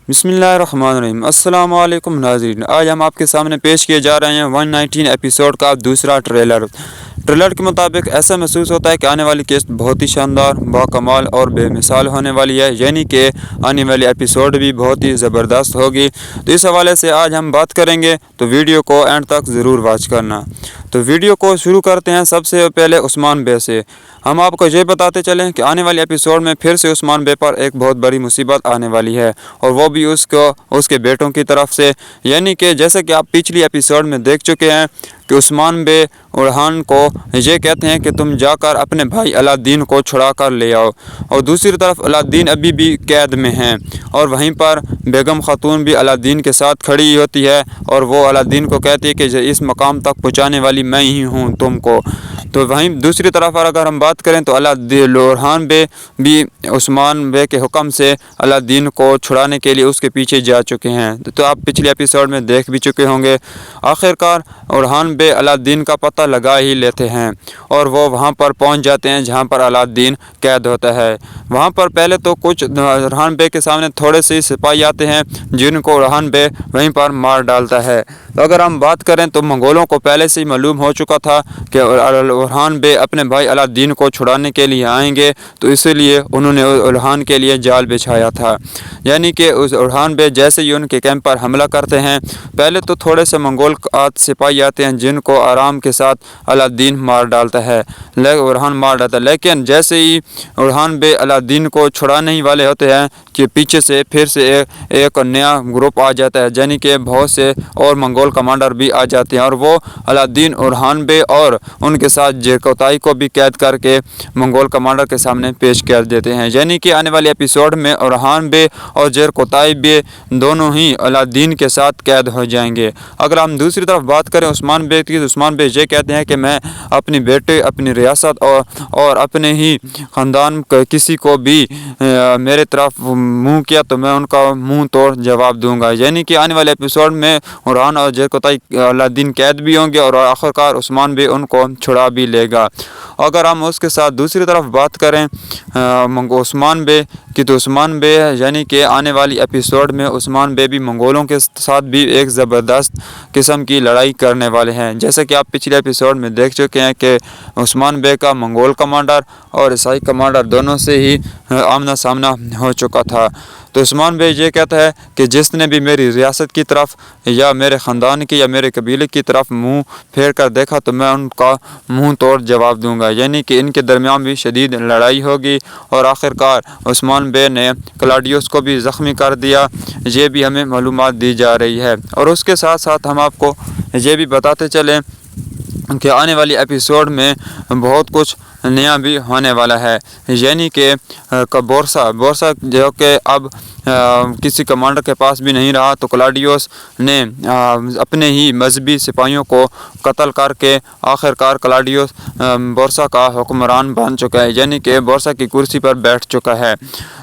بسم اللہ الرحمن الرحیم۔ السلام علیکم ناظرین، آج ہم آپ کے سامنے پیش کیے جا رہے ہیں 119 ایپیسوڈ کا دوسرا ٹریلر کے مطابق ایسا محسوس ہوتا ہے کہ آنے والی قسط بہت ہی شاندار، باکمال اور بے مثال ہونے والی ہے، یعنی کہ آنے والی ایپیسوڈ بھی بہت ہی زبردست ہوگی۔ تو اس حوالے سے آج ہم بات کریں گے، تو ویڈیو کو اینڈ تک ضرور واچ کرنا۔ تو ویڈیو کو شروع کرتے ہیں سب سے پہلے عثمان بے سے۔ ہم آپ کو یہ بتاتے چلیں کہ آنے والی ایپیسوڈ میں پھر سے عثمان بے پر ایک بہت بڑی مصیبت آنے والی ہے، اور وہ بھی اس کے بیٹوں کی طرف سے، یعنی کہ جیسا کہ آپ پچھلی ایپیسوڈ میں دیکھ چکے ہیں کہ عثمان بے اورحان کو یہ کہتے ہیں کہ تم جا کر اپنے بھائی علاءالدین کو چھڑا کر لے آؤ، اور دوسری طرف علاءالدین ابھی بھی قید میں ہیں، اور وہیں پر بیگم خاتون بھی علاءالدین کے ساتھ کھڑی ہوتی ہے، اور وہ علاءالدین کو کہتی ہے کہ اس مقام تک پہنچانے والی میں ہی ہوں تم کو۔ تو وہیں دوسری طرف اگر ہم بات کریں تو اورحان بے بھی عثمان بے کے حکم سے علاءالدین کو چھڑانے کے لیے اس کے پیچھے جا چکے ہیں، تو آپ پچھلے ایپیسوڈ میں دیکھ بھی چکے ہوں گے۔ آخرکار اورحان بے علاءالدین کا پتہ لگا ہی لیتے ہیں، اور وہ وہاں پر پہنچ جاتے ہیں جہاں پر علاءالدین قید ہوتا ہے۔ وہاں پر پہلے تو کچھ اورحان بے کے سامنے تھوڑے سے سپاہی آتے ہیں جن کو اورحان بے وہیں پر مار ڈالتا ہے۔ تو اگر ہم بات کریں تو منگولوں کو پہلے سے ہی معلوم ہو چکا تھا کہ اورحان بے اپنے بھائی علاءالدین کو چھڑانے کے لیے آئیں گے، تو اسی لیے انہوں نے اورحان کے لیے جال بچھایا تھا، یعنی کہ اورحان بے جیسے ہی ان کے کیمپ پر حملہ کرتے ہیں، پہلے تو تھوڑے سے منگول سپاہی آتے ہیں جن کو آرام کے ساتھ علاءالدین مار ڈالتا ہے، اورحان مار ڈالتا ہے، لیکن جیسے ہی اورحان بے علاءالدین کو چھڑانے ہی والے ہوتے ہیں کہ پیچھے سے پھر سے ایک نیا گروپ آ جاتا ہے، یعنی کہ بہت سے اور منگول کمانڈر بھی آ جاتے ہیں، اور وہ علاءالدین، اورحان بے اور ان کے ساتھ جیرکوتائی کو بھی قید کر کے منگول کمانڈر کے سامنے پیش کر دیتے ہیں، یعنی کہ آنے والی ایپیسوڈ میں اورحان بے اور جیرکوتائی بے دونوں ہی علاءالدین کے ساتھ قید ہو جائیں گے۔ اگر ہم دوسری طرف بات کریں عثمان بے کی، تو عثمان بے یہ کہتے ہیں کہ میں اپنی بیٹے، اپنی ریاست اور اپنے ہی خاندان کسی کو بھی میرے طرف منہ کیا تو میں ان کا منہ توڑ جواب دوں گا، یعنی کہ آنے والے ایپیسوڈ میں اورحان اور جیرکوتائی علاءالدین قید بھی ہوں گے، اور آخرکار عثمان بے ان کو چھڑا بھی لے گا۔ اگر ہم اس کے ساتھ دوسری طرف بات کریں عثمان بے کی، تو عثمان بے یعنی کہ آنے والی ایپیسوڈ میں عثمان بے بھی منگولوں کے ساتھ بھی ایک زبردست قسم کی لڑائی کرنے والے ہیں، جیسا کہ آپ پچھلے ایپیسوڈ میں دیکھ چکے ہیں کہ عثمان بے کا منگول کمانڈر اور عیسائی کمانڈر دونوں سے ہی آمنا سامنا ہو چکا تھا۔ تو عثمان بے یہ کہتا ہے کہ جس نے بھی میری ریاست کی طرف یا میرے خاندان کی یا میرے قبیلے کی طرف منہ پھیر کر دیکھا تو میں ان کا منہ توڑ جواب دوں گا، یعنی کہ ان کے درمیان بھی شدید لڑائی ہوگی، اور آخرکار عثمان بے نے کلاڈیوس کو بھی زخمی کر دیا، یہ بھی ہمیں معلومات دی جا رہی ہے۔ اور اس کے ساتھ ساتھ ہم آپ کو یہ بھی بتاتے چلیں کہ آنے والی ایپیسوڈ میں بہت کچھ نیا بھی ہونے والا ہے، یعنی کہ بورسا جو کہ اب کسی کمانڈر کے پاس بھی نہیں رہا، تو کلاڈیوس نے اپنے ہی مذہبی سپاہیوں کو قتل کر کے آخرکار کلاڈیوس بورسا کا حکمران بن چکا ہے، یعنی کہ بورسا کی کرسی پر بیٹھ چکا ہے۔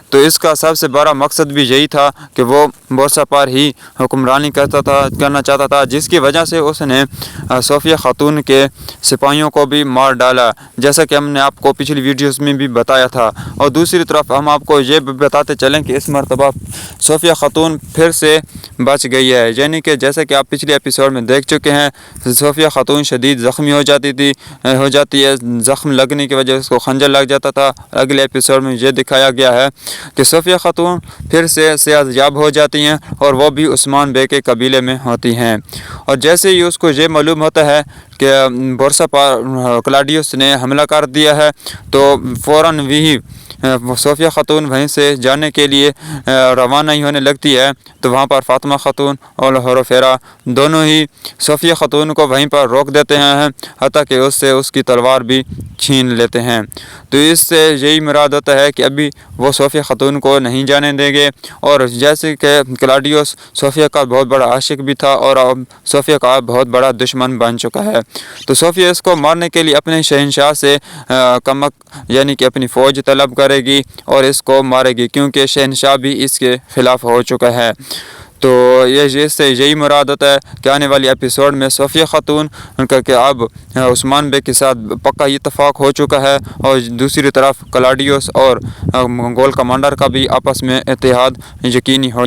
تو اس کا سب سے بڑا مقصد بھی یہی تھا کہ وہ بورسا پر ہی حکمرانی کرنا چاہتا تھا، جس کی وجہ سے اس نے صوفیہ خاتون کے سپاہیوں کو بھی مار ڈالا، جیسا کہ ہم نے آپ کو پچھلی ویڈیوز میں بھی بتایا تھا۔ اور دوسری طرف ہم آپ کو یہ بتاتے چلیں کہ اس مرتبہ صوفیہ خاتون پھر سے بچ گئی ہے، یعنی کہ جیسا کہ آپ پچھلے ایپیسوڈ میں دیکھ چکے ہیں صوفیہ خاتون شدید زخمی ہو جاتی ہے، زخم لگنے کی وجہ سے اس کو خنجر لگ جاتا تھا۔ اگلے ایپیسوڈ میں یہ دکھایا گیا ہے کہ صوفیہ خاتون پھر سے صحت یاب ہو جاتی ہیں، اور وہ بھی عثمان بے کے قبیلے میں ہوتی ہیں، اور جیسے ہی اس کو یہ معلوم ہوتا ہے کہ بورسا پر کلاڈیوس نے حملہ کر دیا ہے، تو فوراً وہی صوفیہ خاتون وہیں سے جانے کے لیے روانہ ہی ہونے لگتی ہے، تو وہاں پر فاطمہ خاتون اور ہروفیرا دونوں ہی صوفیہ خاتون کو وہیں پر روک دیتے ہیں، حتیٰ کہ اس سے اس کی تلوار بھی چھین لیتے ہیں۔ تو اس سے یہی مراد ہوتا ہے کہ ابھی وہ صوفیہ خاتون کو نہیں جانے دیں گے، اور جیسے کہ کلاڈیوس صوفیہ کا بہت بڑا عاشق بھی تھا اور اب صوفیہ کا بہت بڑا دشمن بن چکا ہے، تو صوفیہ اس کو مارنے کے لیے اپنے شہنشاہ سے یعنی کہ اپنی فوج طلب کرے گی اور اس کو مارے گی، کیونکہ شہنشاہ بھی اس کے خلاف ہو چکا ہے۔ تو اس سے یہی مراد ہوتا ہے کہ آنے والی ایپیسوڈ میں صوفیہ خاتون کہ اب عثمان بے کے ساتھ پکا اتفاق ہو چکا ہے، اور دوسری طرف کلاڈیوس اور منگول کمانڈر کا بھی آپس میں اتحاد یقینی ہو